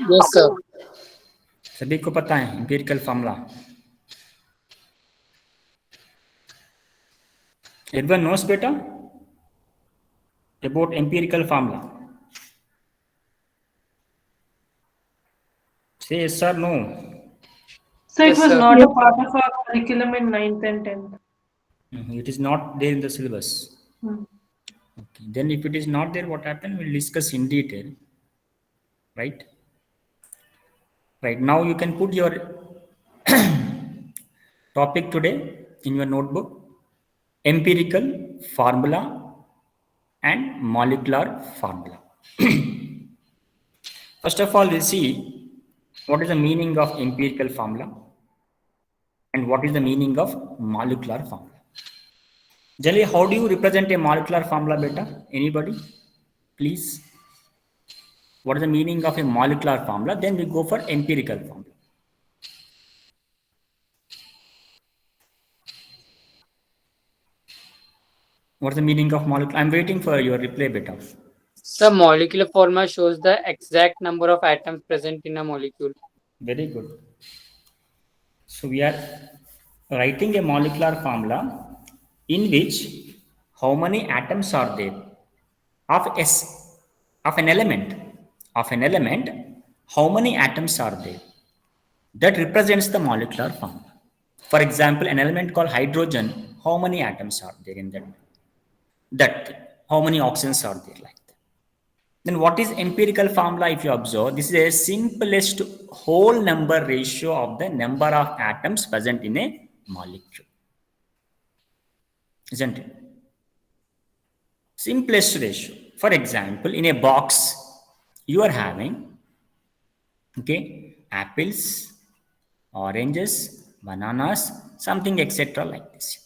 Yes, sir. सभी को पता है empirical formula? Everyone knows beta about empirical formula? Say yes or no. So Yes, it was sir. not a part of our curriculum in 9th and 10th. It is not there in the syllabus. Hmm. Okay. Then if it is not there, what happened? We'll discuss in detail. Right? Right. Now you can put your topic today in your notebook. Empirical formula and molecular formula. First of all, we'll see what is the meaning of empirical formula and what is the meaning of molecular formula. Generally, how do you represent a molecular formula, beta? Anybody? Please. What is the meaning of a molecular formula? Then we go for empirical formula. What's the meaning of molecule? I'm waiting for your reply, beta. The molecular formula shows the exact number of atoms present in a molecule. Very good. So we are writing a molecular formula in which how many atoms are there of of an element. Of an element, how many atoms are there? That represents the molecular formula. For example, an element called hydrogen, how many atoms are there in that? That how many oxygens are there like that? Then what is empirical formula? If you observe, this is a simplest whole number ratio of the number of atoms present in a molecule. Isn't it? Simplest ratio. For example, in a box, you are having apples, oranges, bananas, something etc. like this.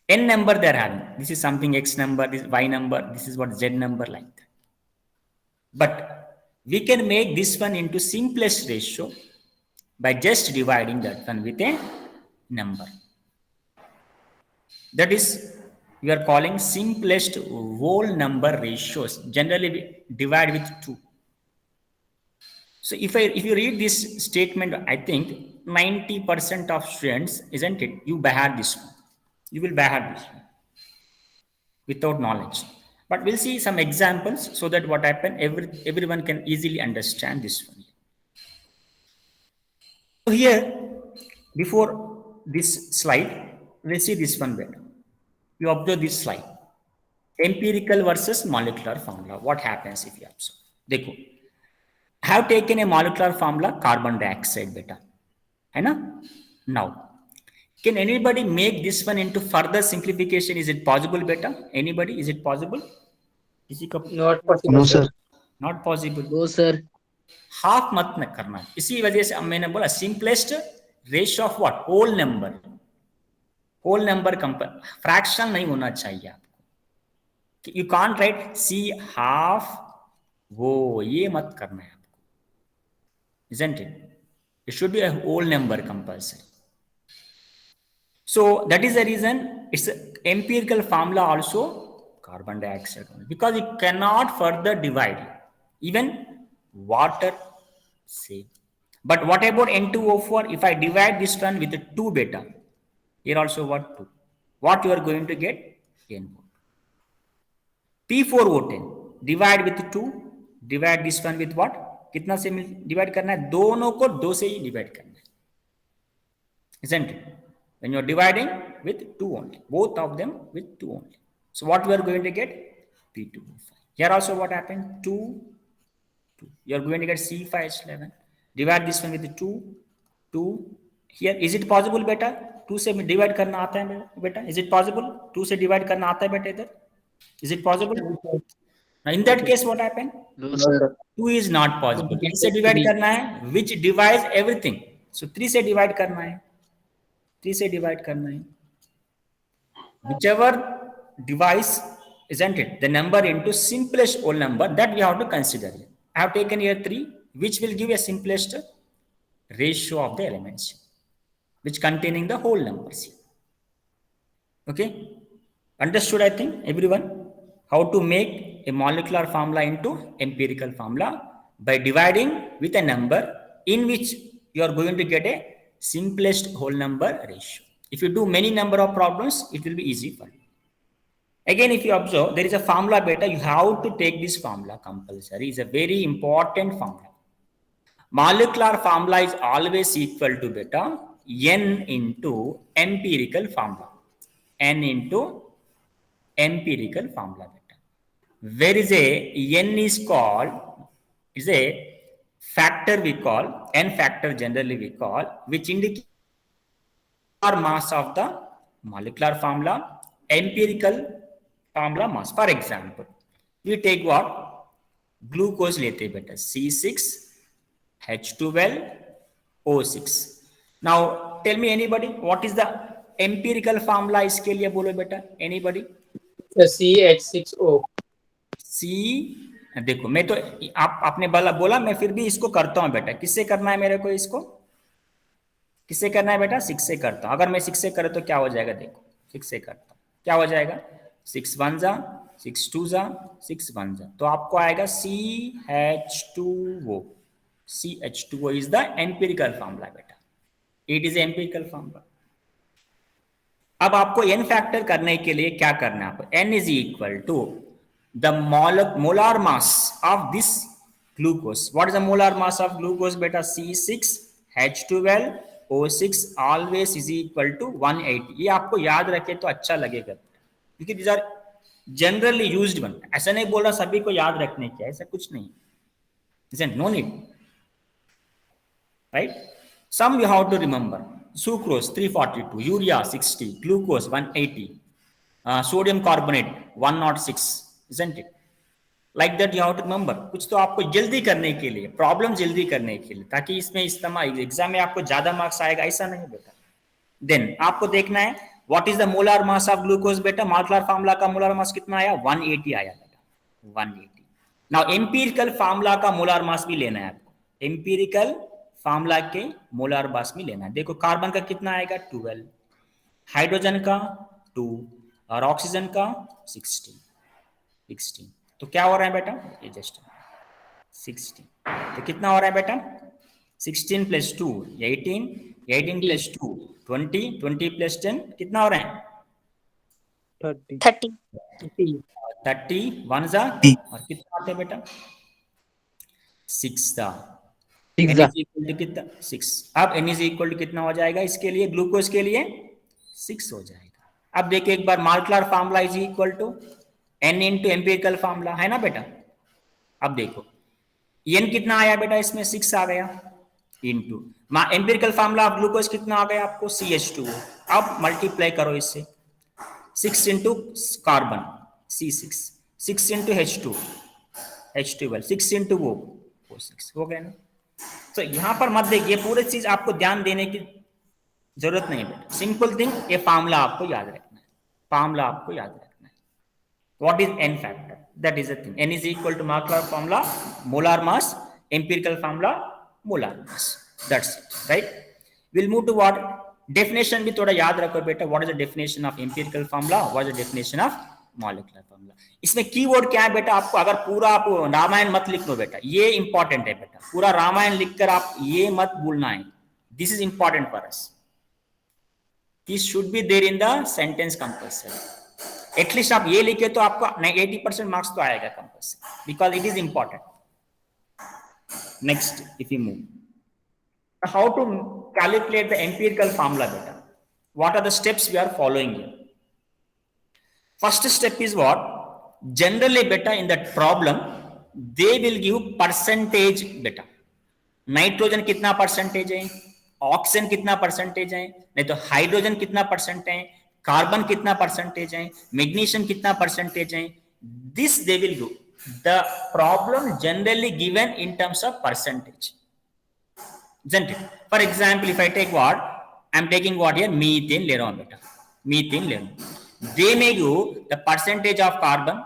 N number they are having. This is something X number, this Y number, this is what Z number like that. But we can make this one into simplest ratio by just dividing that one with a number. That is, we are calling simplest whole number ratios. Generally, we divide with 2. So if you read this statement, I think 90% of students, isn't it? You behave this one. You will behave this one without knowledge. But we'll see some examples so that what happened, everyone can easily understand this one. So here, before this slide, we'll see this one better. You observe this slide. Empirical versus molecular formula. What happens if you observe? Dekho. I have taken a molecular formula, carbon dioxide beta. Hai na? Now, can anybody make this one into further simplification? Is it possible beta? Anybody? Is it possible? Not possible. No, sir. Not possible. No, sir. Half मत न करना. इसी वजह से मैंने बोला simplest ratio of what? Whole number. Whole number fractional नहीं होना चाहिए आपको. You can't write C half वो, ये मत करना है आपको. Isn't it? It should be a whole number compulsory. So that is the reason it's an empirical formula also carbon dioxide, because it cannot further divide. Even water same. But what about N2O4? If I divide this one with 2 beta, here also what 2? What you are going to get? N4. P4O10 divide with 2, divide this one with what? कितना से divide करना है? दोनों को 2 से ही divide करना है. Isn't it? When you are dividing with 2 only, both of them with 2 only. So what we are going to get? P2O5. Here also what happened? 2, 2. You are going to get C5H11. Divide this one with 2, 2. Here is it possible beta? 2 से divide करना आता है बेटा? Is it possible? 2 से divide करना आता है बेटा इधर? Is it possible? Now in that case what happened? No, sir. 2 is not possible. 3 से डिवाइड करना है, which divides everything. So 3 से डिवाइड करना है, 3 से डिवाइड करना है. Whichever divides, isn't it, the number into simplest whole number, that we have to consider. I have taken here 3, which will give a simplest ratio of the elements, which containing the whole numbers. Okay, understood? I think everyone how to make a molecular formula into empirical formula. by dividing with a number in which you are going to get a simplest whole number ratio. If you do many number of problems, it will be easy for you. Again, if you observe, there is a formula beta. You have to take this formula compulsory. It's a very important formula. Molecular formula is always equal to beta n into empirical formula. N into empirical formula beta. Where is a n is called is a factor we call, n factor generally we call, which indicates mass of the molecular formula, empirical formula mass. For example, we take what? Glucose lete beta, C6H12O6. Now tell me anybody, what is the empirical formula इसके लिए बोलो बेटा, anybody? CH6O. C, देखो मैं तो आपने बोला मैं फिर भी इसको करता हूं बेटा. किससे करना है मेरे को इसको? किससे करना है बेटा? 6 से करता हूं. अगर मैं 6 से करूं तो क्या हो जाएगा? देखो 6 से करता हूं, क्या हो जाएगा? 6 1 जा, 6 2 जा, 6 1 जा, तो आपको आएगा CH2O. CH2O is the empirical formula बेटा. It is empirical formula. अब आपको n फैक्टर करने के लिए क्या करना है? आपको n is equal to the molar mass of this glucose. What is the molar mass of glucose beta? C6H12O6 always is equal to 180. ये आपको याद रखे तो अच्छा लगेगा, क्योंकि these are generally used one. ऐसा नहीं बोल रहा सभी को याद रखने की, ऐसा कुछ नहीं. Isn't no need, right? Some you have to remember. Sucrose 342, urea 60, glucose 180, sodium carbonate 106, isn't it? Like that you have to remember. कुछ तो आपको जल्दी करने के लिए, प्रॉब्लम जल्दी करने के लिए, ताकि इसमें इस्तेमाल एग्जाम में आपको ज्यादा मार्क्स आएगा, ऐसा नहीं बेटा. देन आपको देखना है what is the molar mass of glucose बेटा. मॉलिक्यूलर फार्मूला का मोलर मास कितना आया? 180 आया बेटा, 180. नाउ एम्पिरिकल फार्मूला का मोलर मास भी लेना है आपको. एम्पिरिकल फार्मूला के मोलर मास भी लेना है. देखो कार्बन का कितना आएगा? 12, हाइड्रोजन का 2 और ऑक्सीजन का 16. तो क्या हो रहा है बेटा? ये जस्ट 16. तो कितना हो रहा है बेटा? 16 प्लस 2 18, 18 प्लस 2 20, 20 प्लस 10 कितना हो रहा है? 30 1 जा और कितना आता है बेटा? 6 जा. n is equal to कितना? 6. अब n is equal to कितना हो जाएगा इसके लिए? ग्लूकोज के लिए 6 हो जाएगा. अब देखिए एक बार, molecular formula is equal to n into empirical formula, है ना बेटा? अब देखो n कितना आया बेटा? इसमें 6 आ गया, into empirical formula of glucose कितना आ गया आपको? CH2O. अब मल्टीप्लाई करो इससे, 6 into carbon C6, 6 into H2 H12, 6 into O6 हो गया ना. तो यहां पर मत देखिए, पूरी चीज आपको ध्यान देने की जरूरत नहीं बेटा. सिंपल थिंग, ये फार्मूला आपको याद रखना है, फार्मूला आपको याद रखना है. What is n factor? That is the thing. n is equal to molecular formula molar mass, empirical formula molar mass. That's it, right? Will move to what? Definition भी थोड़ा याद रखो बेटा. What is the definition of empirical formula? What is the definition of molecular formula? इसमें keyword क्या है बेटा? आपको अगर पूरा आप रामायण मत लिख लो बेटा, ये इंपॉर्टेंट है बेटा. पूरा रामायण लिखकर आप ये मत भूलना है. This is important for us. This should be there in the sentence compulsory. At least आप ये लिखे तो आपको 80% मार्क्स तो आएगा compulsory, because it is important. Next, if you move, how to calculate the empirical formula बेटा? What are the steps we are following here? First step is what? Generally beta in that problem they will give percentage beta. Nitrogen कितना percentage है, oxygen कितना percentage है, नहीं तो hydrogen कितना percent है, carbon कितना परसेंटेज है, मैग्नीशियम कितना परसेंटेज है. This they will do. The problem generally given in terms of percentage. isn't it? For example, if I take what? I'm taking what here? Methane ले रहा हूं बेटा, मीथेन ले रहा हूं. They may give the percentage of carbon,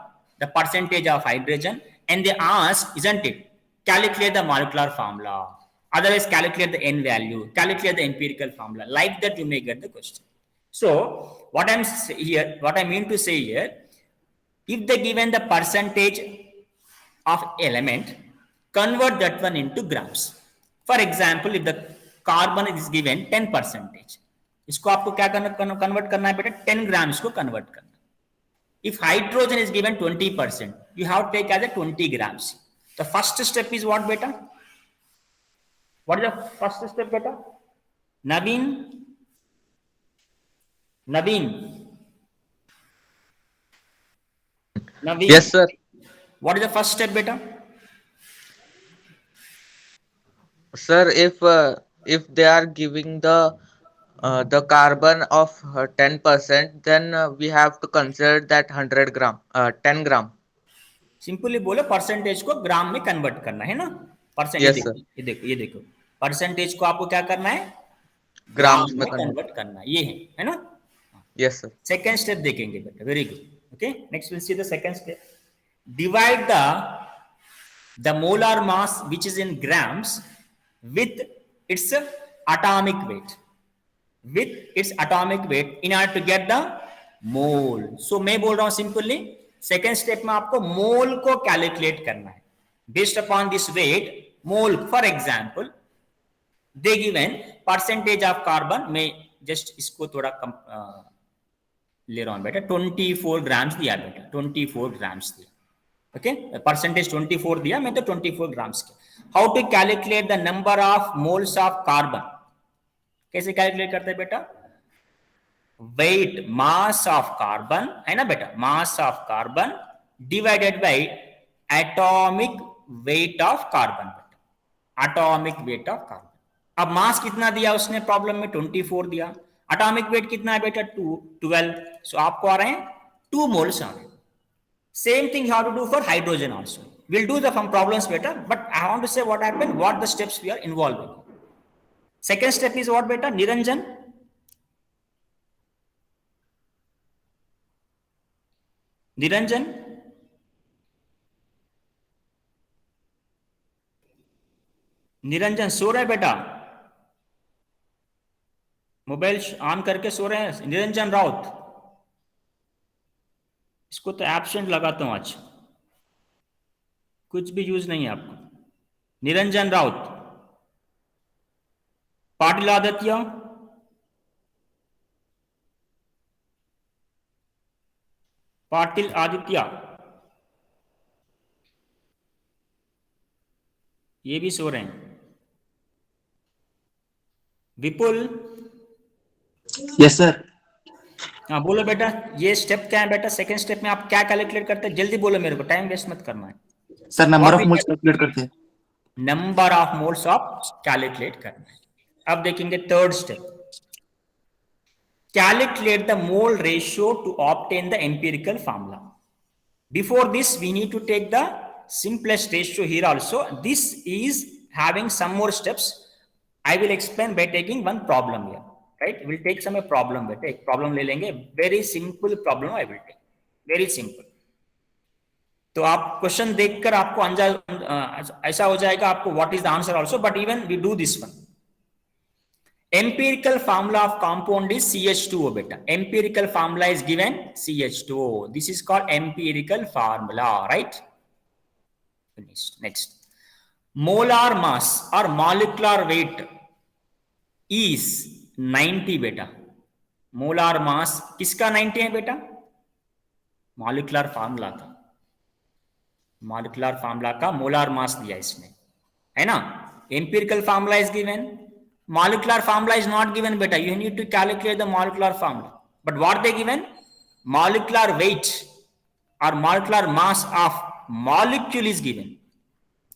the percentage of hydrogen, and they ask, isn't it? Calculate the molecular formula. Otherwise, calculate the n value, calculate the empirical formula. Like that, you may get the question. So, what I mean to say here, if they given the percentage of element, convert that one into grams. For example, if the carbon is given 10%, इसको आपको क्या convert करना है बेटा? 10 grams को convert करना. If hydrogen is given 20%, you have to take as a 20 grams. The first step is what, beta? What is the first step, beta? Naveen? Yes, sir. What is the first step, beta? Sir, if they are giving the carbon of 10%, then we have to consider that 100 gram, 10 gram. Simply बोलो percentage को ग्राम में convert करना है ना. Yes, sir. ये देखो percentage को आपको क्या करना है? Grams में में convert. कन्वर्ट करना है. ये है ना. Yes, sir. सेकेंड स्टेप देखेंगे बेटा. Very good. Okay, next will see the second step. Divide the molar mass which is in grams with its atomic weight in order to get the mole. So मैं बोल रहा हूं simply second step में आपको मोल को calculate करना है based upon this weight. Mole for example the given percentage of carbon. मैं जस्ट इसको थोड़ा कम ले रहा हूं बेटा. 24 ग्राम्स दिया बेटा. 24 ग्राम्स दिया. ओके, परसेंटेज 24 दिया, मैं तो 24 ग्राम्स के. How to calculate the number of moles of carbon? कैसे कैलकुलेट करते हैं बेटा? वेट मास ऑफ कार्बन है ना बेटा. मास of carbon divided by atomic weight of carbon. Atomic weight of carbon. अब मास कितना दिया उसने प्रॉब्लम में? 24 दिया. एटॉमिक वेट कितना है बेटा? 12. सो आपको आ रहे हैं 2 मोल्स आ रहे हैं. Same thing you have to do for hydrogen also. We'll do the problems better, but I want to say what happened, what the steps we are involved in. Second step is what beta? Niranjan? Niranjan? Niranjan सो रहे बेटा? Mobile on करके सो रहे हैं? निरंजन राउत, इसको तो absent लगाता हूं आज. कुछ भी यूज नहीं है आपको. निरंजन राउत. पाटिल आदित्य. पाटिल आदित्य ये भी सो रहे हैं. विपुल. Yes sir. हाँ बोलो बेटा, ये स्टेप क्या है बेटा? सेकंड स्टेप में आप क्या कैलकुलेट करते हैं? जल्दी बोलो, मेरे को टाइम वेस्ट मत करना है. Sir number of moles calculate करते हैं. Number of moles of calculate करना है. अब देखेंगे third step. Calculate the mole ratio to obtain the empirical formula. Before this we need to take the simplest ratio here also. This is having some more steps. I will explain by taking one problem here. Right? We'll take some problem. एक problem ले लेंगे. Very simple problem I will take. Very simple. तो आप question देखकर आपको ऐसा हो जाएगा आपको what is the answer also. But even we do this one. Empirical formula of compound is CH2O beta. Empirical formula is given CH2O. This is called empirical formula, right? Next, molar mass or molecular weight is 90 बेटा. Molar मास किसका 90 है बेटा? Molecular formula का. Molecular formula का molar mass दिया इसमें, है ना. Empirical formula is given. Molecular formula is not given बेटा. You need to calculate the molecular formula. But what they given? Molecular weight or molecular mass of molecule is given.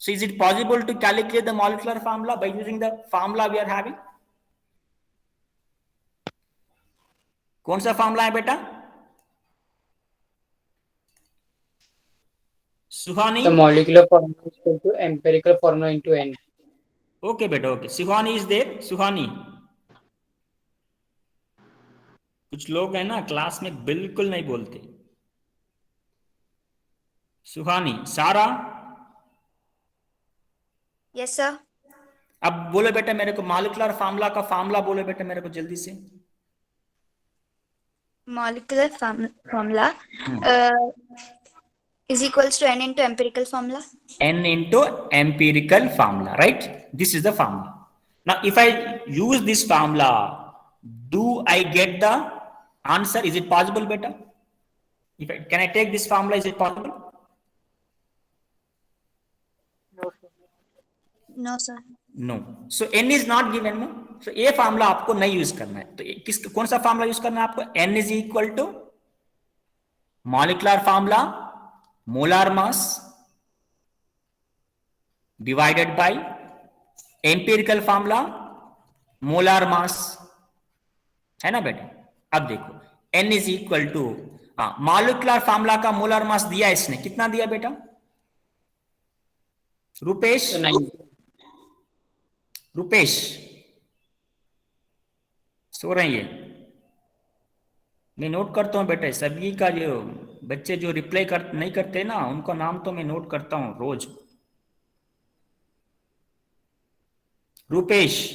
So is it possible to calculate the molecular formula by using the formula we are having? कौन सा formula है बेटा? सुहानी. The molecular formula is equal to empirical formula into N. Okay बेटा, okay. Suhani is there. सुहानी. कुछ लोग हैं ना class में बिल्कुल नहीं बोलते. सुहानी. सारा. Yes sir. अब बोलो बेटा मेरे को मॉलिक्यूलर फार्मूला का फार्मूला बोलो बेटा मेरे को जल्दी से. Molecular formula is equals to n into empirical formula. N into empirical formula, right? This is the formula. Now, if I use this formula, do I get the answer? Is it possible, beta? Can I take this formula? Is it possible? No, sir. No. So n is not given. No? So ये formula आपको नहीं use करना है. तो किस कौन सा formula use करना है आपको? n is equal to molecular formula molar mass divided by empirical formula molar mass, है ना बेटा? अब देखो n is equal to molecular formula का मोलार मास दिया इसने, कितना दिया बेटा रुपेश? रुपेश सो रही है? मैं नोट करता हूं बेटा, सभी का जो बच्चे जो रिप्लाई नहीं करते ना, उनका नाम तो मैं नोट करता हूं रोज. Rupesh,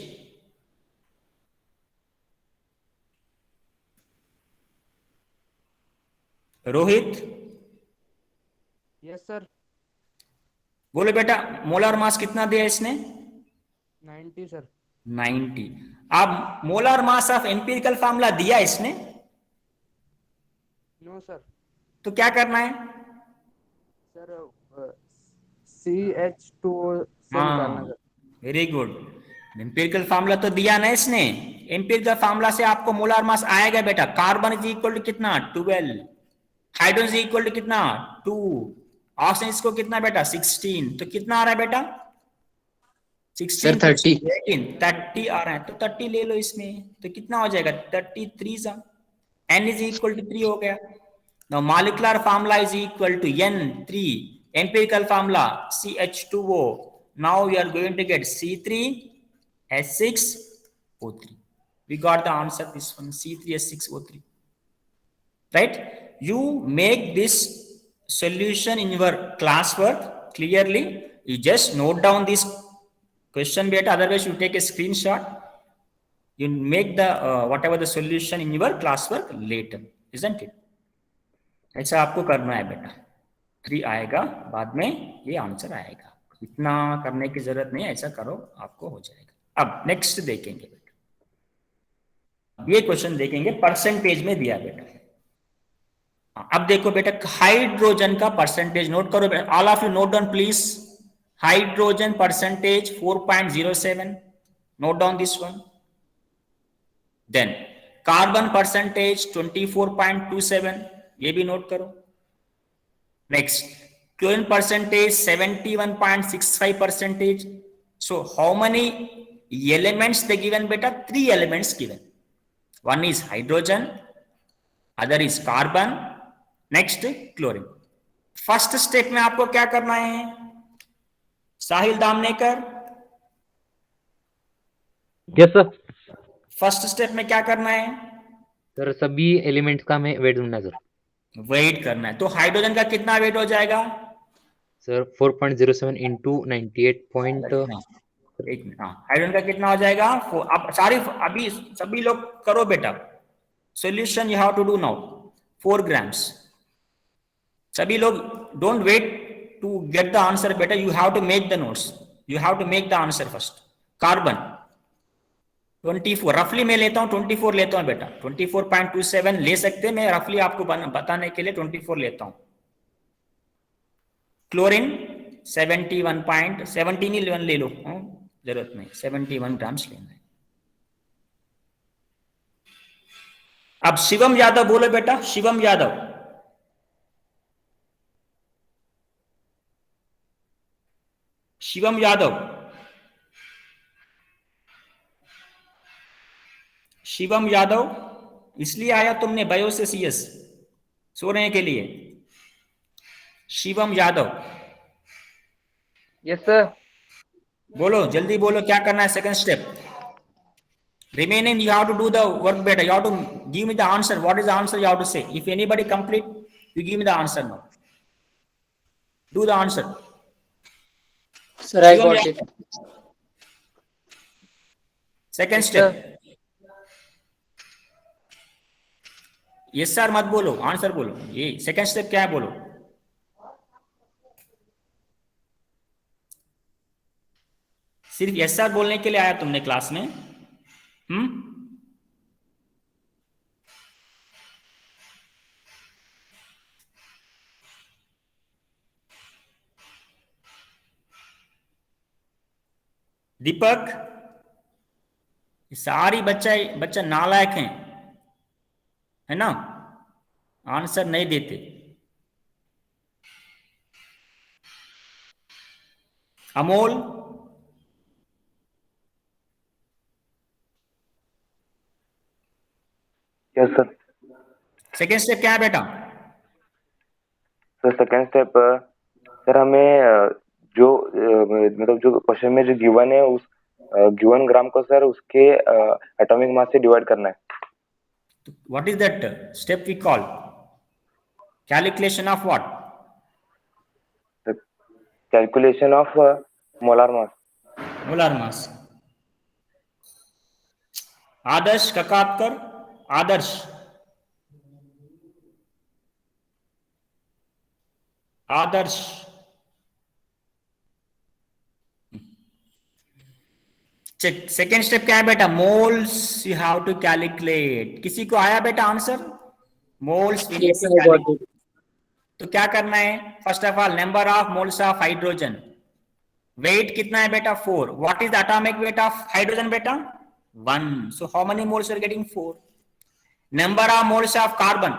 Rohit, yes sir. बोलो बेटा मोलार मास कितना दिया इसने? 90 सर. 90. अब molar mass of empirical formula दिया इसने? No sir. तो क्या करना है सर CH2O से निकालना sir. Very good. Empirical formula तो दिया ना इसने. एम्पिरिकल फार्मूला से आपको मोलार मास आएगा बेटा. कार्बन इज इक्वल टू कितना? 12. हाइड्रोजन इज इक्वल टू कितना? 2. ऑक्सीजन इसको कितना बेटा? 16. तो कितना आ रहा है बेटा? 16 30. 30 आ रहा है. तो 30 ले लो इसमें, तो कितना हो जाएगा? 33. n इज इक्वल टू 3 हो गया. Now molecular formula is equal to n3, empirical formula CH2O. Now we are going to get C3H6O3. we got the answer, this one, C3H6O3, right? You make this solution in your classwork clearly. You just note down this question beta, otherwise you take a screenshot. You make the whatever the solution in your classwork later, isn't it? ऐसा आपको करना है बेटा. 3 आएगा बाद में, ये answer आएगा. इतना करने की जरूरत नहीं है, ऐसा करो आपको हो जाएगा. अब नेक्स्ट देखेंगे बेटा, ये क्वेश्चन देखेंगे, परसेंटेज में दिया बेटा. अब देखो बेटा, हाइड्रोजन का परसेंटेज नोट करो बेटा. All of you note down please. Hydrogen percentage 4.07. Note down this one. Then carbon percentage 24.27. ये भी नोट करो. Next chlorine percentage 71.65%. So how many elements they given बेटा? 3 elements given. One is hydrogen, other is carbon, next chlorine. First step में आपको क्या करना है Sahil Damnekar? Yes sir. First step में क्या करना है सर सभी एलिमेंट्स का हमें वेट ढूंढना है सर. वेट करना है. तो हाइड्रोजन का कितना वेट हो जाएगा सर 4.07 इंटू 98. एक मिनट. हाँ, हाइड्रोजन का कितना हो जाएगा? अब अभी सभी लोग करो बेटा. Solution you have to do now. 4 grams. सभी लोग don't wait to get the answer बेटा, you have to make the notes. You have to make the answer first. Carbon 24, रफली मैं लेता हूं 24 लेता हूं बेटा. 24.27 ले सकते हैं, मैं रफली आपको बताने के लिए 24 लेता हूं. क्लोरीन 17 ले लो, जरूरत नहीं, 71 ग्राम्स लेना है. अब शिवम यादव बोलो बेटा. शिवम यादव, शिवम यादव, शिवम यादव. इसलिए आया तुमने बायो से CS सोने के लिए. Shivam Yadav, yes sir. बोलो जल्दी बोलो, क्या करना है? Second step. Remaining you have to do the work better. You have to give me the answer. What is the answer you have to say? If anybody complete, you give me the answer now. Do the answer. Sir, I got it. Second step. Yes sir मत बोलो, answer बोलो. ये second step क्या है बोलो. सिर्फ yes sir बोलने के लिए आया तुमने क्लास में? दीपक, सारी बच्चा नालायक हैं, है ना, आंसर नहीं देते। Amol, yes sir. Second step क्या है बेटा? सर सेकेंड स्टेप सर हमें जो मतलब जो क्वेश्चन में जो गिवन है उस गिवन ग्राम को सर उसके एटॉमिक मास से डिवाइड करना है। What is that step we call? Calculation of what? Calculation of molar mass. Molar mass. Adarsh Kakatkar, Adarsh, Adarsh, check. Second step क्या है बेटा? Moles you have to calculate. किसी को आया बेटा answer? Moles Yes, I got it. तो क्या करना है? First of all number of moles of hydrogen, weight कितना है बेटा? 4। What is the atomic weight of hydrogen बेटा? 1। सो how many moles are getting? 4। Number of moles of carbon,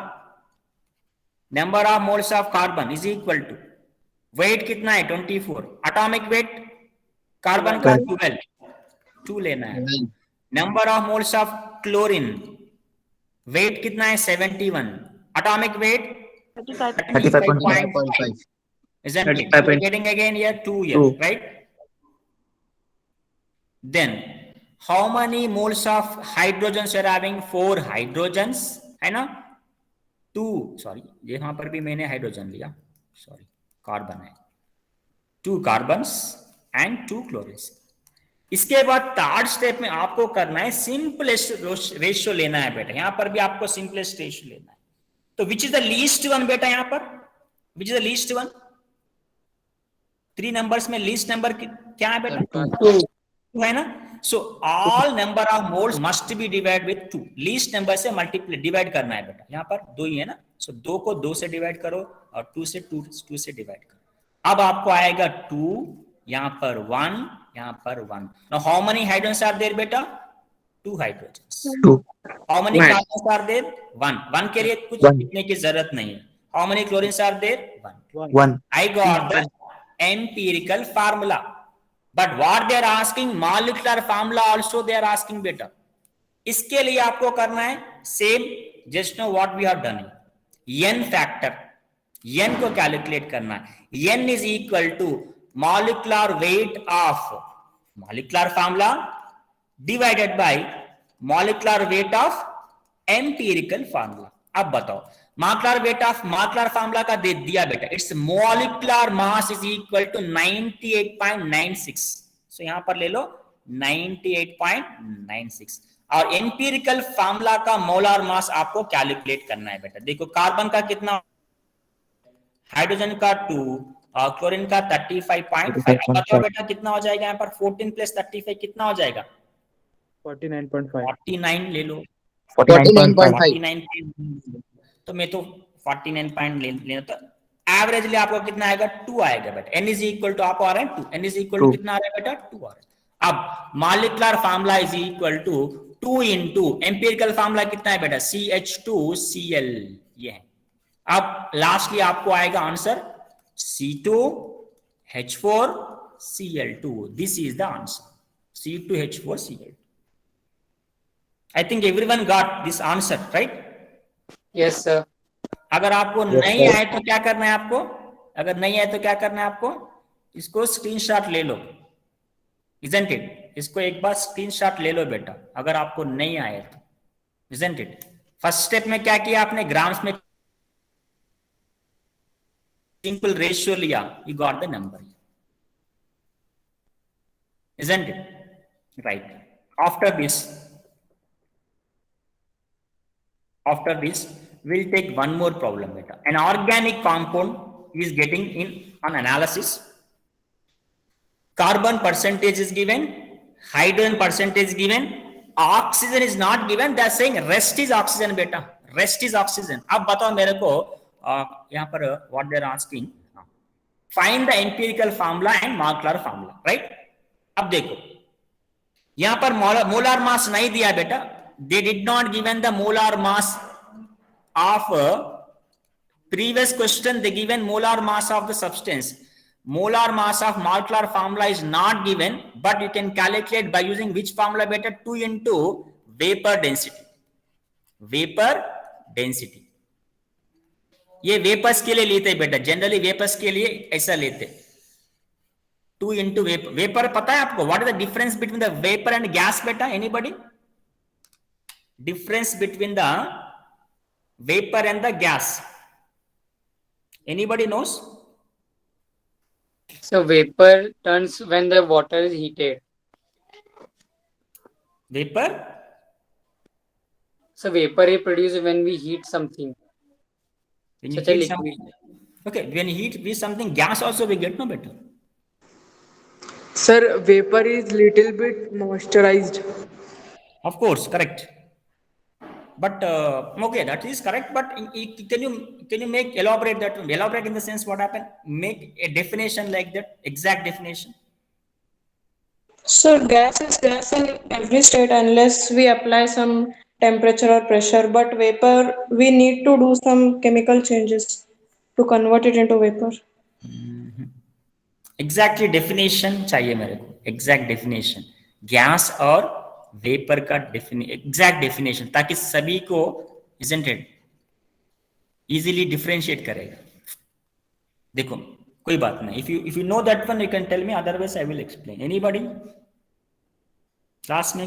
number of moles of carbon is equal to weight कितना है? 24। Atomic weight carbon का 12, 2 लेना है। Number of moles of chlorine, weight कितना है? 71। Atomic weight 35.5. isn't it? 35. We're getting again here 2 here, 2. right? Then how many moles of hydrogens are having? 4 hydrogens, है ना? 2, sorry यहाँ पर भी मैंने हाइड्रोजन लिया, सॉरी कार्बन है। 2 कार्बन्स एंड 2 क्लोरीन्स। इसके बाद थर्ड स्टेप में आपको करना है सिंपलेस्ट रेशियो लेना है बेटा। यहां पर भी आपको सिंपलेस्ट रेशियो लेना है। तो which is the least one बेटा? यहां पर which is the least one? 3 numbers में लीस्ट नंबर क्या है बेटा? 2 है ना? So all number of moles must be divide with 2। Least number से मल्टीप्लाई डिवाइड करना है बेटा। यहां पर 2 ही है ना, सो 2 को 2 से डिवाइड करो और 2 से 2 से डिवाइड करो। अब आपको आएगा 2, यहां पर 1, यहां पर 1। Now how many hydrogens are there बेटा? 2 hydrogens. 2. How many carbons are there? 1। 1 के लिए कुछ लिखने की जरूरत नहीं है। How many chlorines are there? 1. I got the empirical formula, but what they are asking molecular formula also they are asking बेटा। इसके लिए आपको करना है same just know what we have done, n factor, n को calculate करना है। n is equal to molecular weight of molecular formula divided by molecular weight of empirical formula। अब बताओ molecular weight of molecular formula का दे दिया बेटा, it's molecular mass is equal to 98.96। सो यहां पर ले लो 98.96। और एम्पिरिकल फार्मूला का मोलार मास आपको कैलकुलेट करना है बेटा। देखो कार्बन का कितना, हाइड्रोजन का 2 और क्लोरीन का 35.5। बताओ बेटा कितना हो जाएगा यहाँ पर? 14 + 35 कितना हो जाएगा? 49.5। 49 ले लो। 49.5. तो मैं तो 49 पॉइंट लेना, तो एवरेजली आपको कितना आएगा? 2 आएगा बेटा। n इज इक्वल टू आपको आ रहा है 2, n इज इक्वल टू कितना आ रहा है बेटा? 2 आ रहा है। अब molecular formula is equal to 2 into empirical formula कितना है बेटा? CH2Cl, ये है। अब लास्टली आपको आएगा answer C2H4Cl2। This is the answer, C2H4Cl2। I think everyone got this answer, right? Yes, sir. अगर आपको नहीं आए तो क्या करना है आपको? अगर नहीं आए तो क्या करना है आपको? इसको स्क्रीनशॉट ले लो, isn't it? इसको एक बार स्क्रीनशॉट ले लो बेटा, अगर आपको नहीं आए तो, isn't it? फर्स्ट स्टेप में क्या किया आपने? ग्राम्स में सिंपल रेशियो लिया, you got the number, isn't it? Right. After this we'll take one more problem beta. An organic compound is getting in on analysis. carbon percentage is given, hydrogen percentage is given, oxygen is not given. They are saying rest is oxygen beta, rest is oxygen. अब बताओ मेरे को यहाँ पर what they are asking, find the empirical formula and molecular formula, right? अब देखो यहाँ पर molar mass नहीं दिया बेटा, they did not given the molar mass of previous question. They given molar mass of the substance. Molar mass of molecular formula is not given, but you can calculate by using which formula better? 2 into vapor density. Vapor density. ये vapours के लिए लेते हैं बेटा, generally vapours के लिए ऐसा लेते, 2 into वेपर. वेपर पता है आपको, what is the difference between the vapour and gas बेटा? Anybody? Difference between the vapour and the gas, anybody knows? So vapor turns when the water is heated. Vapor? So vapor is produced when we heat something. When you Such a heat liquid. something, okay, when you heat with something, gas also we get, no better. Sir, vapor is little bit moisturized. Of course, correct. But okay, that is correct. But can you make elaborate that? Elaborate in the sense what happened? Make a definition like that, exact definition. So gas is gas in every state unless we apply some temperature or pressure. But vapor, we need to do some chemical changes to convert it into vapor. Exactly definition चाहिए मेरे को, exact definition. Gas और vapour का exact definition, ताकि सभी को isn't it easily differentiate करेगा. देखो कोई बात नहीं, if you know that one you can tell me, otherwise I will explain. Anybody? Class में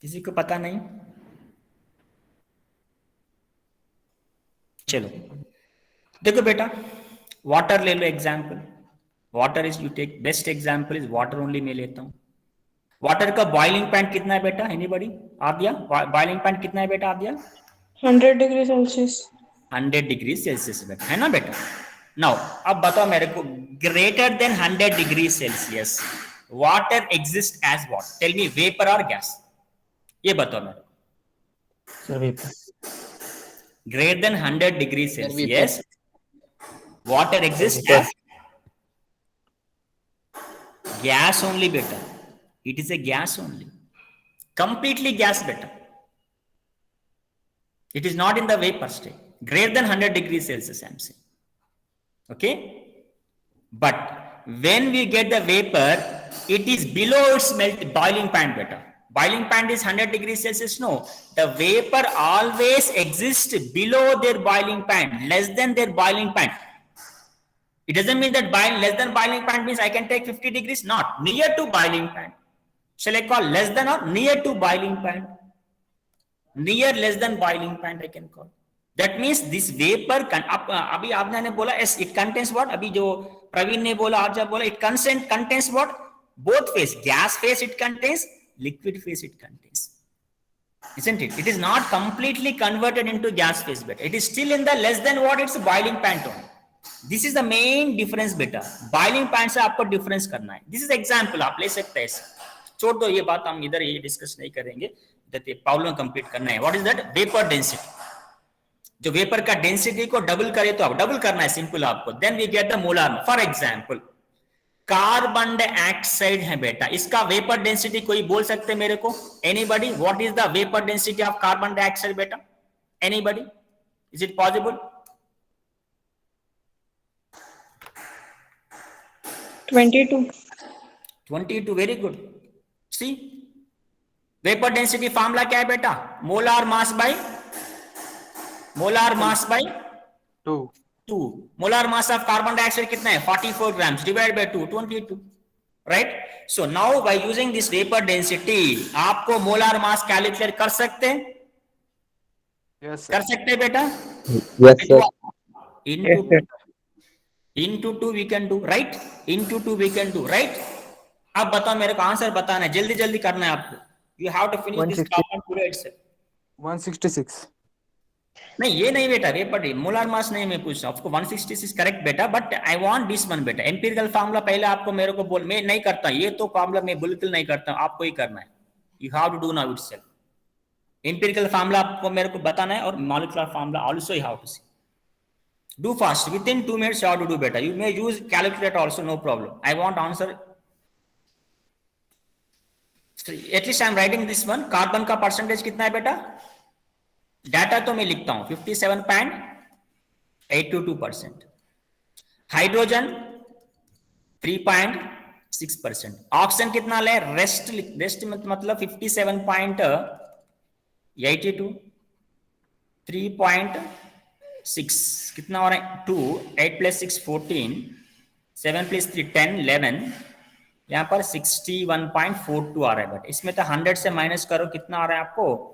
किसी को पता नहीं? चलो देखो बेटा, वाटर ले लो example. Water is, you take best example is water only मैं लेता हूं. वाटर का बॉइलिंग पॉइंट कितना है बेटा? एनीबॉडी? आ दिया बॉइलिंग पॉइंट कितना है बेटा? आ दिया 100 डिग्री सेल्सियस. 100 डिग्री सेल्सियस बेटा, है ना बेटा? नाउ अब बताओ मेरे को, greater than 100 degree Celsius water exist as what? Tell me, vapour और गैस? ये बताओ मेरे को. Sir, vapor. Greater than 100 degrees Celsius, water exists as gas only better. It is a gas only, completely gas better. It is not in the vapor state. Greater than 100 degrees Celsius, I am saying. Okay, but when we get the vapor, it is below its boiling point better. Boiling point is 100 degrees Celsius. No, the vapor always exists below their boiling point, less than their boiling point. It doesn't mean that less than boiling point means I can take 50 degrees. Not, near to boiling point. Shall I call less than or near to boiling point? Near, less than boiling point I can call. That means this vapor अभी आपने ने बोला it contains what? अभी जो प्रवीण ने बोला, आप जब बोला, it contains what? Both phase, gas phase it contains, liquid phase it contains, isn't it? It is not completely converted into gas phase beta. It is still in the less than what its boiling point only. This is the main difference beta. Boiling point से आपको difference करना है. This is example, आप ले सकते हैं. छोड़ दो ये बात, हम इधर ये डिस्कस नहीं करेंगे. प्रॉब्लम कंप्लीट करना है. What is that? Vapour density. जो वेपर का डेंसिटी को डबल करे तो आप डबल करना है, सिंपल आपको. Then we get the molar. For example carbon dioxide है बेटा, इसका वेपर डेंसिटी कोई बोल सकते हैं मेरे को? Anybody? What is the vapour density of carbon dioxide बेटा? Anybody? Is it possible? 22. Very good. See, vapour density formula क्या है बेटा? Molar mass by 2. Molar mass of carbon dioxide कितना है? 44 grams divide by 2, 22, right? So now by using this vapour density आपको molar mass calculate कर सकते हैं? Yes, कर सकते हैं बेटा? Yes, sir. Into 2 we can do, right? Into 2 we can do, right? अब बताओ मेरे को, आंसर बताना है, जल्दी जल्दी करना है आपको. You have to finish this 160. problem today itself. 166. नहीं ये नहीं बेटा, वे पर मोलार मास नहीं मैं पूछ रहा हूँ आपको। 166 करेक्ट बेटा, but I want this one बेटा। एम्पिरिकल फार्मूला पहले आपको मेरे को बोल, मैं नहीं करता ये तो फार्मूला मैं बिल्कुल नहीं करता, आपको ही करना है। You have to do now itself. Empirical formula आपको मेरे को बताना है और molecular formula also you have to see. Do fast, within 2 minutes you have to do better. You may use calculator also, no problem. I want answer. So at least I am writing this one. Carbon का percentage कितना है बेटा? Data तो मैं लिखता हूं 57.822%। Hydrogen 3.6%। Oxygen कितना ले? रेस्ट मतलब 57.82। 3.6 कितना हो रहा है? 2, 8 + 6 14, 7 + 3 10 11, यहाँ पर 61.42 आ रहा है। बट इसमें तो 100 से माइनस करो, कितना आ रहा है आपको?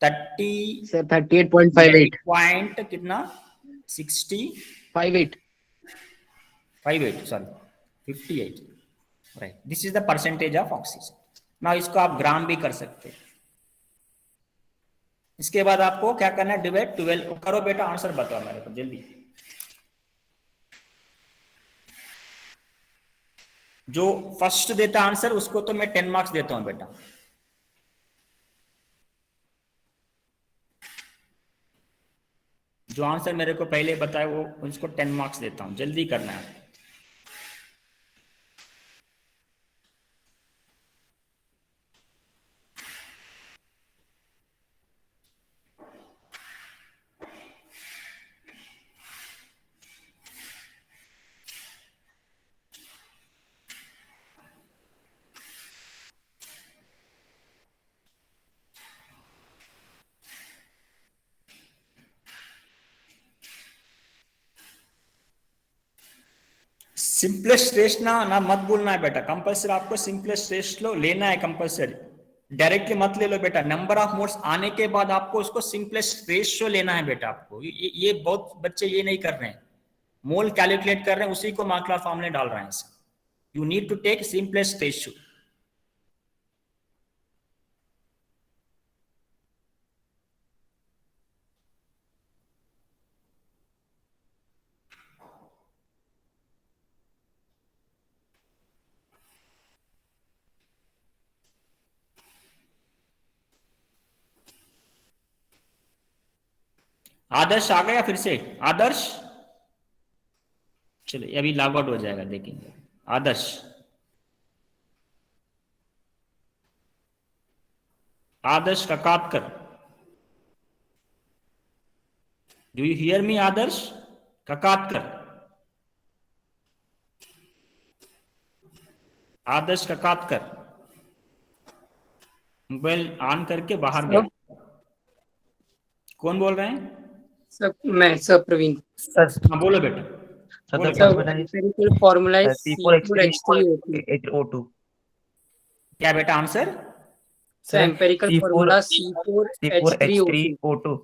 30 सर 38.58 पॉइंट कितना? 58 sorry 58, right. This is the percentage of oxygen. ना इसको आप ग्राम भी कर सकते हैं। इसके बाद आपको क्या करना है? डिवाइड 12 करो बेटा। आंसर बताओ मेरे को जल्दी। जो फर्स्ट देता आंसर उसको तो मैं 10 मार्क्स देता हूं बेटा। जो आंसर मेरे को पहले बताया वो उसको 10 मार्क्स देता हूं। जल्दी करना है। सिंपलेस्ट रेस्ट ना मत बोलना है बेटा। कंपल्सरी आपको सिंपलेस्ट रेस्ट लो लेना है कंपल्सरी। डायरेक्टली मत ले लो बेटा। नंबर ऑफ मोड्स आने के बाद आपको उसको सिंपलेस्ट रेशियो लेना है बेटा आपको। ये बहुत बच्चे ये नहीं कर रहे हैं, मोल कैलकुलेट कर रहे हैं, उसी को मॉलिक्यूलर फॉर्मूले डाल रहे हैं। You need to take simplest ratio. Adarsh आ गया फिर से? आदर्श चलिए अभी लॉग आउट हो जाएगा, देखेंगे। Adarsh Kakatkar, do you hear me? Adarsh Kakatkar, mobile on करके बाहर गया। कौन बोल रहे हैं? मैं सर प्रवीण। हाँ बोलो बेटा। एम्पिरिकल फॉर्मूला है C4H3O2। क्या बेटा answer? Sir empirical formula C4H3O2।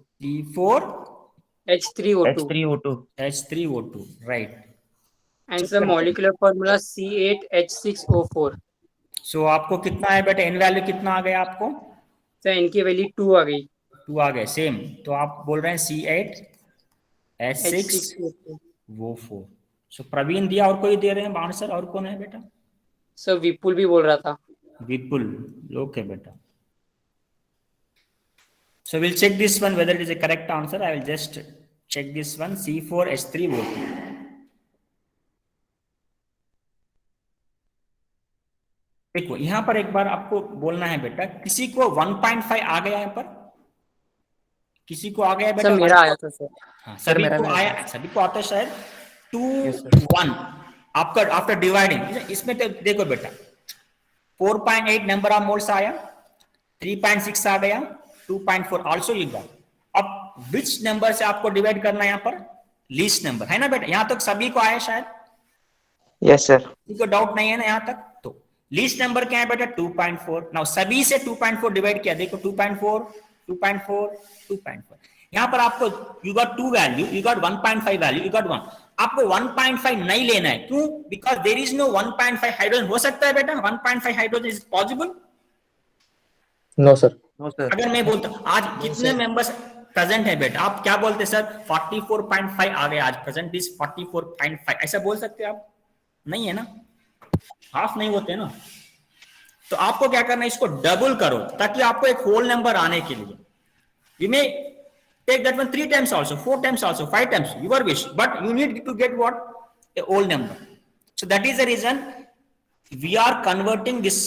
H3O2, right. And sir molecular formula C8H6O4। सो आपको कितना है बेटा? एन वैल्यू कितना आ गया आपको? सर इनकी वैल्यू 2 आ गई। 2 आ गए, सेम। तो आप बोल रहे हैं C8H6O4। सो प्रवीण दिया, और कोई दे रहे हैं आंसर? और कौन है बेटा? सर विपुल भी बोल रहा था। विपुल, ओके बेटा। So we'll check this one whether it is a correct answer. I will just check this one. C4H3O2. देखो यहां पर एक बार आपको बोलना है बेटा, किसी को 1.5 आ गया यहाँ पर? किसी को आ गया बेटा? सर मेरा आया था सर। हाँ, सभी को आया, सभी को आता है शायद। 2 1 आपका आफ्टर डिवाइडिंग। इसमें तो देखो बेटा 4.8 नंबर ऑफ मोल्स आया, 3.6 आ गया, 2.4 ऑल्सो यू गॉट। अब विच नंबर से आपको डिवाइड करना है यहाँ पर? लीस्ट नंबर है ना बेटा? यहां तक सभी को आया शायद? Yes sir. किसी को डाउट नहीं है ना यहां तक? तो लीस्ट नंबर क्या है बेटा? 2.4। नाउ सभी से 2.4 डिवाइड किया, देखो 2.4 2.4 2.4। यहां पर आपको you got 2 value, you got 1.5 value, you got 1। आपको 1.5 नहीं लेना है, क्यों? Because there is no 1.5 hydrogen. हो सकता है बेटा 1.5 hydrogen is possible? No sir. अगर मैं बोलता आज कितने मेंबर्स प्रेजेंट है बेटा। आप क्या बोलते सर 44.5 आ गया आज, प्रेजेंट इज 44.5, ऐसा बोल सकते आप? नहीं है ना, हाफ नहीं होते ना। तो आपको क्या करना है, इसको डबल करो ताकि आपको एक होल नंबर आने के लिए। You may take that one 3 times also, 4 times also, 5 times, your wish, but you need to get what? A whole number. So that is the reason we are converting this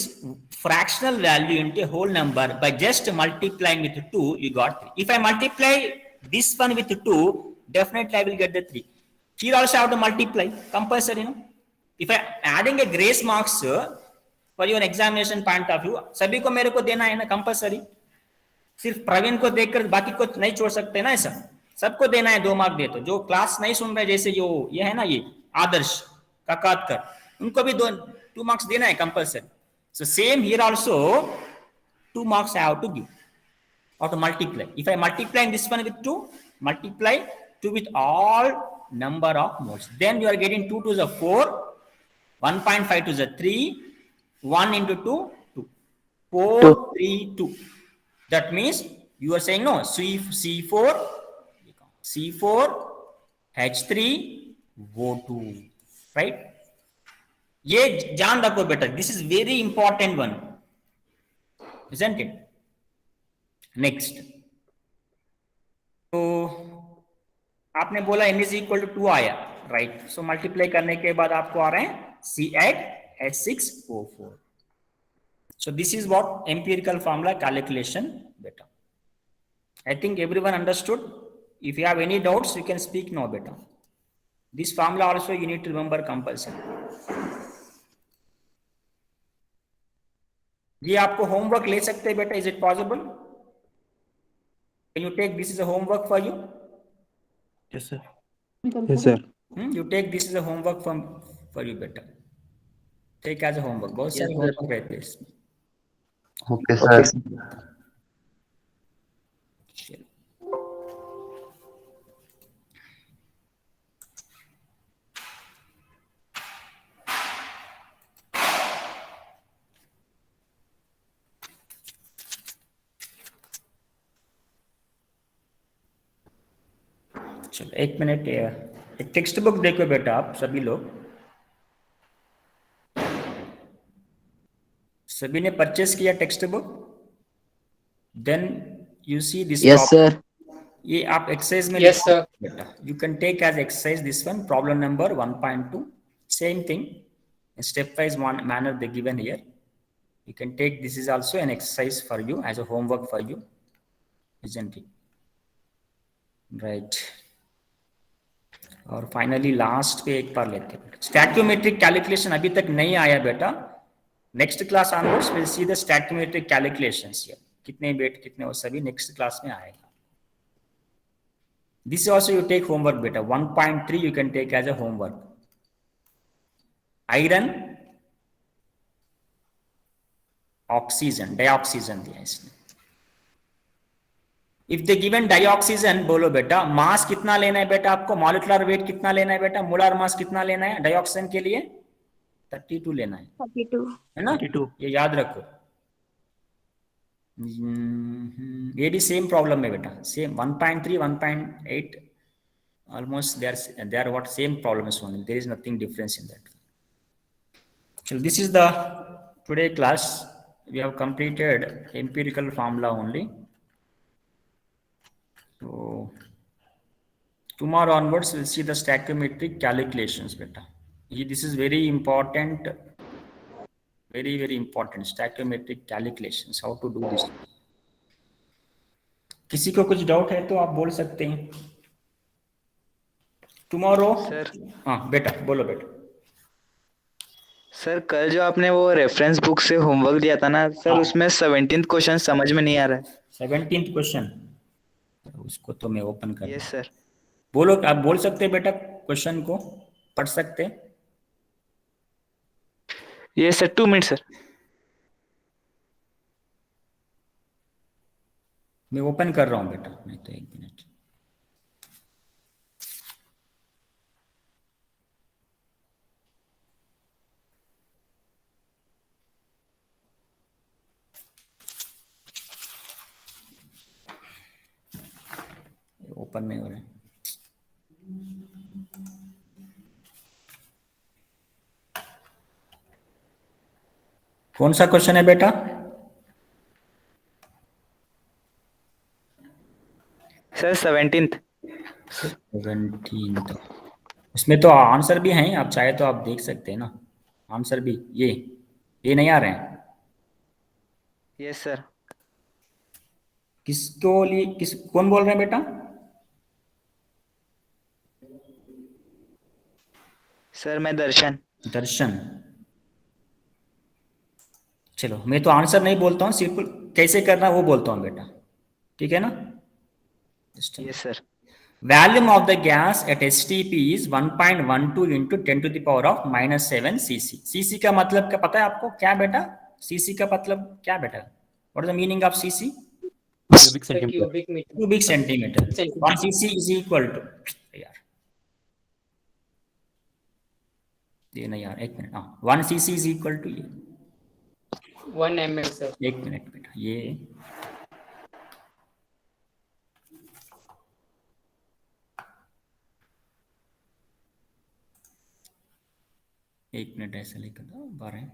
fractional value into a whole number by just multiplying with 2. You got 3. If I multiply this one with 2, definitely I will get the 3. Here also I have to multiply compulsory, no? If I adding a grace marks for your examination point of view, सभी को मेरे को देना है ना compulsory. सिर्फ प्रवीण को देखकर बाकी को नहीं छोड़ सकते ना, ऐसा सबको देना है 2 मार्क दे। तो जो क्लास नहीं सुन रहे, जैसे ये है ना, ये आदर्श काकातकर, उनको भी 2 marks देना है compulsory. So same here also 2 marks I have to give or to multiply. If I multiply this one with 2, multiply 2 with all number of moles, then you are getting 2 to the 4, 1.5 to the 3, 1 into 2, 2, 4, 3, 2. That means you are saying no, C4, H3, O2, right? ये जान रखो बेटा, this is very important one, isn't it? Next, तो आपने बोला n is equal to 2 आया, right? So multiply करने के बाद आपको आ रहे हैं C8H6O4. So this is what empirical formula calculation beta. I think everyone understood. If you have any doubts, you can speak now beta. This formula also you need to remember compulsory. ये आपको homework ले सकते हैं बेटा, is it possible? Can you take this as a homework for you? Yes sir. Yes sir. You take this as a homework for you better. Take as a homework. बहुत सारे homework रहते हैं इसमें. Okay sir. चलो 1 minute, एक text book देखो बेटा आप सभी लोग। सभी ने परचेस किया text book? Then you see this. Yes sir. ये आप एक्सरसाइज में Yes, sir. बेटा, you can take as exercise this one, problem number 1.2, same thing in stepwise manner they given here. You can take this is also an exercise for you as a homework for you, isn't it? Right. और finally last पे एक बार लेते हैं, stoichiometric calculation अभी तक नहीं आया बेटा। Next class onwards will see the stoichiometric calculations here, कितने वेट कितने वो सभी नेक्स्ट क्लास में आएगा। This also you take homework बेटा, 1.3 you can take as a homework. Iron oxygen dioxygen दिया इसने। इफ दे गिवन डाइऑक्सीजन, बोलो बेटा मास कितना लेना है बेटा आपको, मॉलिक्यूलर वेट कितना लेना है बेटा, मोलर मास कितना लेना है डाइऑक्सीजन के लिए? 32 लेना है, 32 है ना? 32. ये याद रखो। ये भी सेम प्रॉब्लम है बेटा, same 1.3 1.8 almost they are what same problems only, there is nothing difference in that. So this is the today class, we have completed empirical formula only. So tomorrow onwards we'll see the stoichiometric calculations beta. This is very important, very important, stoichiometric calculations, how to do this. किसी को कुछ doubt है तो आप बोल सकते हैं tomorrow. Sir हाँ बेटा बोलो बेटा। सर कल जो आपने वो रेफरेंस बुक से होमवर्क दिया था ना सर, उसमें 17th क्वेश्चन समझ में नहीं आ रहा है। 17th क्वेश्चन, उसको तो मैं ओपन कर। Yes sir. बोलो, आप बोल सकते हैं बेटा, क्वेश्चन को पढ़ सकते हैं? ये सर 2 मिनट सर। मैं ओपन कर रहा हूं बेटा, नहीं तो 1 मिनट। ओपन नहीं हो रहा है। कौन सा क्वेश्चन है बेटा? Sir 17th। 17th। उसमें तो आंसर भी हैं, आप चाहे तो आप देख सकते हैं ना आंसर भी। ये नहीं आ रहे हैं? Yes sir. किसको लिए कौन बोल रहे हैं बेटा? सर मैं दर्शन। दर्शन। चलो मैं तो आंसर नहीं बोलता हूँ, सिंपल कैसे करना वो बोलता हूँ बेटा, ठीक है ना? Yes sir. Volume of the gas at STP is 1.12 into 10 to the power of -7 cc. cc का मतलब क्या पता है आपको क्या बेटा? cc का मतलब क्या बेटा? What is the meaning of cc? Cubic centimeter. Cubic meter. Cubic centimeter. 1 cc is equal to, यार ये नहीं यार, एक मिनट, हाँ 1 cc is equal to ये 1 ml sir. एक मिनट बेटा, ये एक मिनट ऐसे लिख दो 12।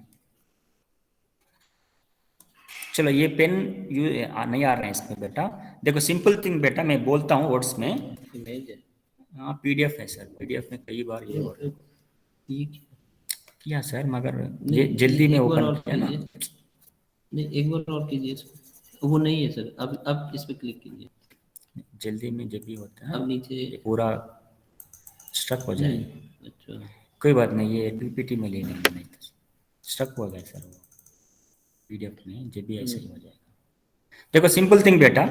चलो ये पेन नहीं आ रहे हैं इसमें बेटा। देखो सिंपल थिंग बेटा, मैं बोलता हूँ वर्ड्स में। हाँ पीडीएफ है सर, पीडीएफ में कई बार ये किया सर, मगर ये जल्दी में ओपन किया ना। नहीं एक बार और कीजिए, वो नहीं है सर, अब इस पे क्लिक कीजिए। जल्दी में जब भी होता है अब नीचे ये पूरा स्ट्रक हो जाएगा। अच्छा कोई बात नहीं, ये पीपीटी में ले लेंगे, नहीं तो स्ट्रक हो गया सर वो पीडीएफ में, जब भी ऐसे ही हो जाएगा। देखो सिंपल थिंग बेटा,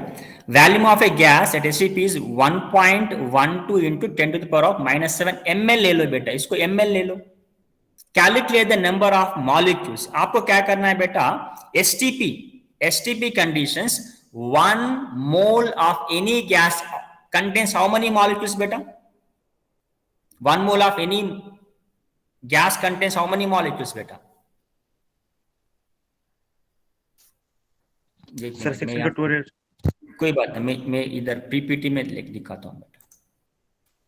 volume of a gas at STP is 1.12 into 10 to the power of -7 ml ले लो बेटा, इसको ml ले लो। Calculate the number of molecules. आपको क्या करना है बेटा, STP conditions 1 mole of any gas contains how many molecules बेटा? 1 mole of any gas contains how many molecules बेटा? सर 6 कोई बात नहीं, मैं इधर पीपीटी में लिख दिखाता हूँ बेटा,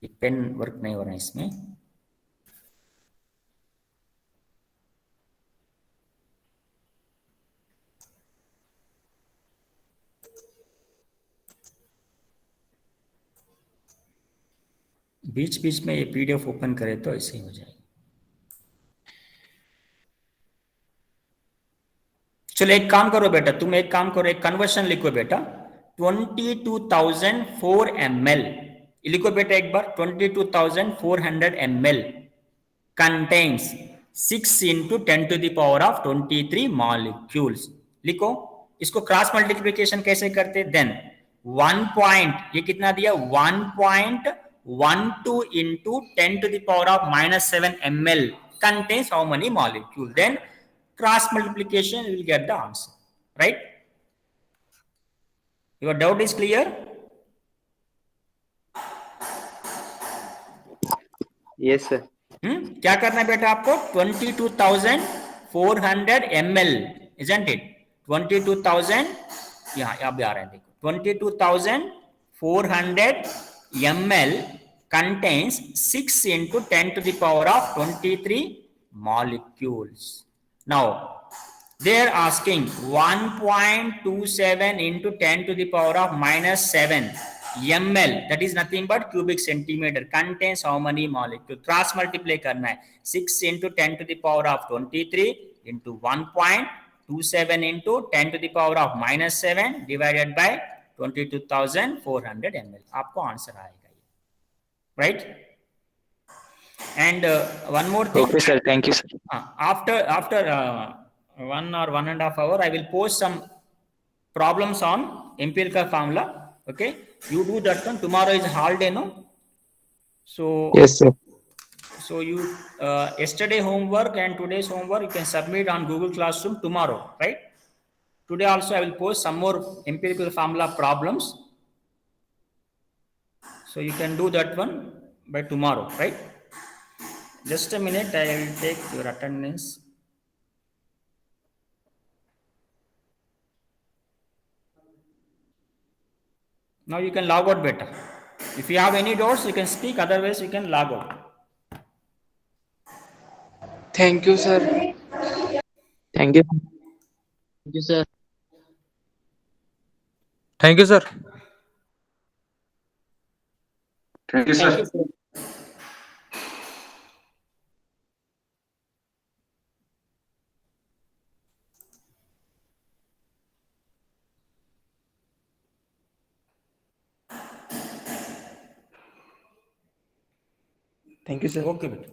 ये पेन वर्क नहीं हो रहा है इसमें। बीच बीच में ये पीडीएफ ओपन करे तो ऐसे ही हो जाएगा। चलो एक काम करो बेटा, तुम एक काम करो, एक कन्वर्शन लिखो बेटा, 22,004 ml लिखो बेटा एक बार, 22,400 ml contains 6 into 10 to the power of 23 molecules। लिखो इसको क्रॉस मल्टीप्लिकेशन कैसे करते? देन 1 पॉइंट, ये कितना दिया 1.12 into 10 to the power of -7 ml contains how many molecule? Then cross multiplication you will get the answer, right? Your doubt is clear? Yes sir. क्या करना है बेटा आपको? 22,400 ml, isn't it? 22,000 यहाँ आप भी आ रहे हैं, देखो 22,400 ml contains 6 into 10 to the power of 23 molecules. Now they are asking 1.27 into 10 to the power of -7 ml, that is nothing but cubic centimeter, contains how many molecule? Cross multiply करना है, 6 into 10 to the power of 23 into 1.27 into 10 to the power of -7 divided by 22,400 ml, आपको answer आएगा ये, right? And one more thing. Okay sir, thank you sir. After 1 or 1.5 hours, I will post some problems on empirical formula. Okay, you do that one. Tomorrow is holiday, no? So Yes sir. So you yesterday homework and today's homework you can submit on Google Classroom tomorrow, right? Today also I will post some more empirical formula problems. So you can do that one by tomorrow, right? Just a minute, I will take your attendance. Now you can log out better. If you have any doubts, you can speak. Otherwise, you can log out. Thank you, sir. Thank you. Thank you, sir. Thank you, sir. Thank you, Thank sir. you, sir. Thank you, sir. Okay, बेटा.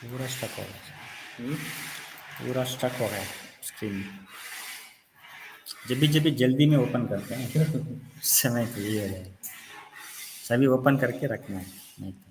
पूरा stuck हो रहा है. पूरा stuck हो रहा है screen. जब भी जल्दी में ओपन करते हैं उस समय तो ये हो जाएगा. सभी ओपन करके रखना है, नहीं तो